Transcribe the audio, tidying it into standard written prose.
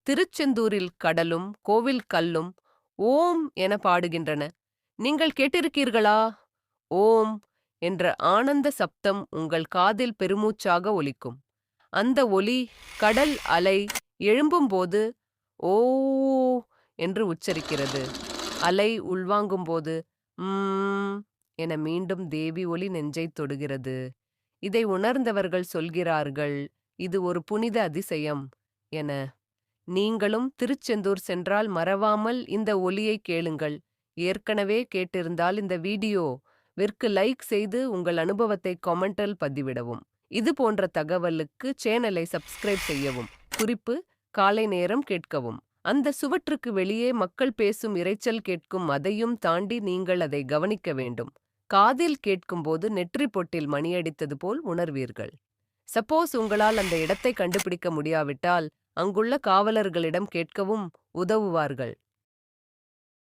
திருச்செந்தூரில் கடலும் கோவில் கல்லும் ஓம் என பாடுகின்றன. நீங்கள் கேட்டிருக்கீர்களா? ஓம் என்ற ஆனந்த சப்தம் உங்கள் காதில் பெருமூச்சாக ஒலிக்கும். அந்த ஒலி கடல் அலை எழும்பும்போது ஓ என்று உச்சரிக்கிறது. அலை உள்வாங்கும்போது என மீண்டும் தேவி ஒலி நெஞ்சைத் தொடுகிறது. இதை உணர்ந்தவர்கள் சொல்கிறார்கள், இது ஒரு புனித அதிசயம் என. நீங்களும் திருச்செந்தூர் சென்றால் மறவாமல் இந்த ஒலியை கேளுங்கள். ஏற்கனவே கேட்டிருந்தால் இந்த வீடியோவிற்கு லைக் செய்து உங்கள் அனுபவத்தை கமெண்டில் பதிவிடவும். இது போன்ற தகவலுக்கு சேனலை சப்ஸ்கிரைப் செய்யவும். குறிப்பு: காலை நேரம் கேட்கவும். அந்த சுவற்றுக்கு வெளியே மக்கள் பேசும் இரைச்சல் கேட்கும். அதையும் தாண்டி நீங்கள் அதை கவனிக்க வேண்டும். காதில் கேட்கும்போது நெற்றி பொட்டில் மணியடித்தது போல் உணர்வீர்கள். சப்போஸ் உங்களால் அந்த இடத்தை கண்டுபிடிக்க முடியாவிட்டால் அங்குள்ள காவலர்களிடம் கேட்கவும் உதவுவார்கள்.